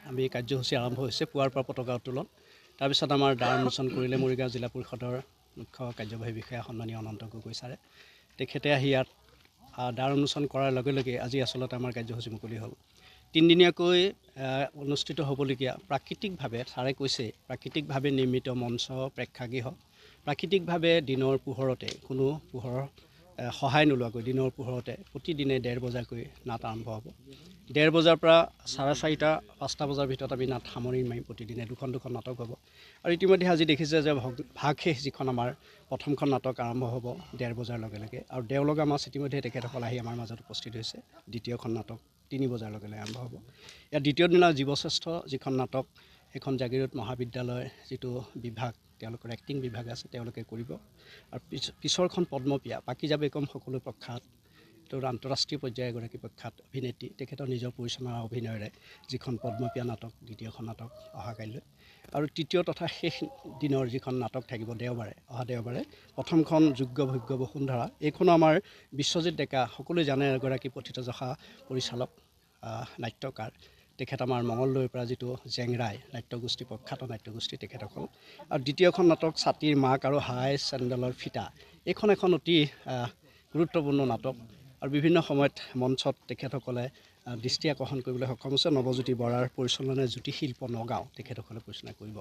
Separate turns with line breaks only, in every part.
আমি কাৰ্যসূচী আৰম্ভ হৈছে পুৱাৰ পৰা পতাকা উত্তোলন তাৰপিছত আমাৰ দ্বাৰ উন্মোচন কৰিলে মৰিগাঁও জিলা পৰিষদৰ মুখ্য কাৰ্যবাহী বিষয়া সন্মানীয় অনন্ত গগৈ ছাৰে তেখেতে আহি ইয়াত দ্বাৰ উন্মোচন কৰাৰ লগে লগে আজি আচলতে আমাৰ কাৰ্যসূচী মুকলি হ'ল তিনিদিনীয়াকৈ অনুষ্ঠিত হ'বলগীয়া প্ৰাকৃতিকভাৱে ছাৰে কৈছে প্ৰাকৃতিকভাৱে নিৰ্মিত মঞ্চ প্ৰেক্ষাগৃহ প্ৰাকৃতিকভাৱে দিনৰ পোহৰতে কোনো পোহৰৰ সহায় নোলোৱাকৈ দিনৰ পোহৰতে প্ৰতিদিনে 1:30 বজাকৈ নাট আৰম্ভ হ'ব 1:30 বজাৰ পৰা 4:30 5টা বজাৰ ভিতৰত আমি নাট সামৰি মাৰিম প্ৰতিদিনে দুখন নাটক হ'ব আৰু ইতিমধ্যে আজি দেখিছে যে ভাগশেষ যিখন আমাৰ প্ৰথমখন নাটক আৰম্ভ হ'ব 1:30 বজাৰ লগে লগে আৰু দেওলগা মাছ ইতিমধ্যে তেখেতসকল আহি আমাৰ মাজত উপস্থিত হৈছে দ্বিতীয়খন নাটক 3 বজাৰ লগে লগে আৰম্ভ হ'ব ইয়াৰ দ্বিতীয় দিনা জীৱশ্ৰেষ্ঠ যিখন নাটক সেইখন জাগিৰোড মহাবিদ্যালয়ৰ যিটো বিভাগ তেওঁলোকৰ এক্টিং বিভাগ আছে তেওঁলোকে কৰিব আৰু পিছৰখন পদ্মপ্ৰিয়া পাকিজা বেগম সকলো প্ৰখ্যাত তোৰ আন্তঃৰাষ্ট্ৰীয় পৰ্যায়ৰ এগৰাকী প্ৰখ্যাত অভিনেত্ৰী তেখেতৰ নিজৰ পৰিচালনা অভিনয়েৰে যিখন পদ্মপ্ৰিয়া নাটক দ্বিতীয়খন নাটক অহাকাইলৈ আৰু তৃতীয় তথা শেষ দিনৰ যিখন নাটক থাকিব অহা দেওবাৰে প্ৰথমখন যোগ্য ভোগ্য বসুন্ধৰা এইখনো আমাৰ বিশ্বজিৎ ডেকা সকলোৱে জানে এগৰাকী প্ৰথিতযশা পৰিচালক নাট্যকাৰ তেখেত আমাৰ মঙলদৈৰ পৰা যিটো জেংৰাই নাট্যগোষ্ঠী প্ৰখ্যাত নাট্যগোষ্ঠী তেখেতসকল আৰু দ্বিতীয়খন নাটক ছাতিৰ মাক আৰু হাই চেণ্ডেলৰ ফিটা এইখন এখন অতি গুৰুত্বপূৰ্ণ নাটক আৰু বিভিন্ন সময়ত মঞ্চত তেখেতসকলে দৃষ্টি আকৰ্ষণ কৰিবলৈ সক্ষম হৈছে নৱজ্যোতি বৰাৰ পৰিচালনাৰে জ্যোতিশিল্প নগাঁও তেখেতসকলে পৰিচালনা কৰিব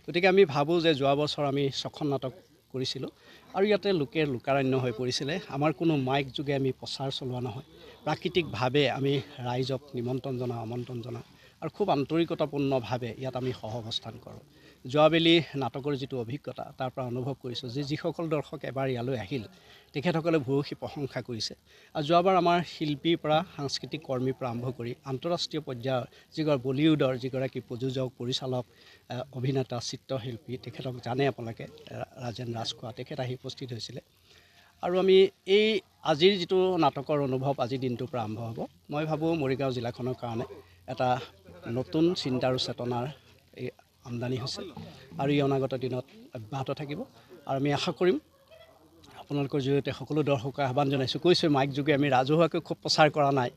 গতিকে আমি ভাবোঁ যে যোৱা বছৰ আমি 6খন নাটক কৰিছিলোঁ আৰু ইয়াতে লোকাৰণ্য হৈ পৰিছিলে আমাৰ কোনো মাইক যোগে আমি প্ৰচাৰ চলোৱা নহয় প্ৰাকৃতিকভাৱে আমি ৰাইজক নিমন্ত্ৰণ জনাওঁ আমন্ত্ৰণ জনাওঁ আৰু খুব আন্তৰিকতাপূৰ্ণভাৱে ইয়াত আমি সহাৱস্থান কৰোঁ যোৱাবেলি নাটকৰ যিটো অভিজ্ঞতা তাৰ পৰা অনুভৱ কৰিছোঁ যে যিসকল দৰ্শক এবাৰ ইয়ালৈ আহিল তেখেতসকলে ভূয়সী প্ৰশংসা কৰিছে আৰু যোৱাবাৰ আমাৰ শিল্পীৰ পৰা সাংস্কৃতিক কৰ্মীৰ পৰা আৰম্ভ কৰি আন্তঃৰাষ্ট্ৰীয় পৰ্যায়ৰ যিগৰাকী বলিউডৰ যিগৰাকী প্ৰযোজক পৰিচালক অভিনেতা চিত্ৰশিল্পী তেখেতক জানে আপোনালোকে ৰাজেন ৰাজখোৱা তেখেত আহি উপস্থিত হৈছিলে আৰু আমি এই আজিৰ যিটো নাটকৰ অনুভৱ আজিৰ দিনটোৰ পৰা আৰম্ভ হ'ব মই ভাবোঁ মৰিগাঁও জিলাখনৰ কাৰণে এটা নতুন চিন্তা আৰু চেতনাৰ এই আমদানি হৈছে আৰু এই অনাগত দিনত অব্যাহত থাকিব আৰু আমি আশা কৰিম আপোনালোকৰ জৰিয়তে সকলো দৰ্শকক আহ্বান জনাইছোঁ কৈছোঁ মাইক যোগে আমি ৰাজহুৱাকৈ খুব প্ৰচাৰ কৰা নাই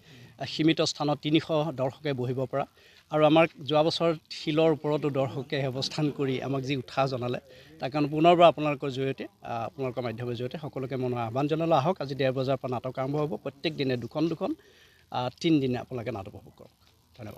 সীমিত স্থানত 300 দৰ্শকে বহিব পৰা আৰু আমাৰ যোৱা বছৰ শিলৰ ওপৰতো দৰ্শকে অৱস্থান কৰি আমাক যি উৎসাহ জনালে তাৰ কাৰণে পুনৰবাৰ আপোনালোকৰ জৰিয়তে আপোনালোকৰ মাধ্যমৰ জৰিয়তে সকলোকে মনৰ আহ্বান জনালোঁ আহক আজি 1:30 বজাৰ পৰা নাটক আৰম্ভ হ'ব প্ৰত্যেক দিনে দুখন 3 দিনে আপোনালোকে নাটক উপভোগ কৰক ধন্যবাদ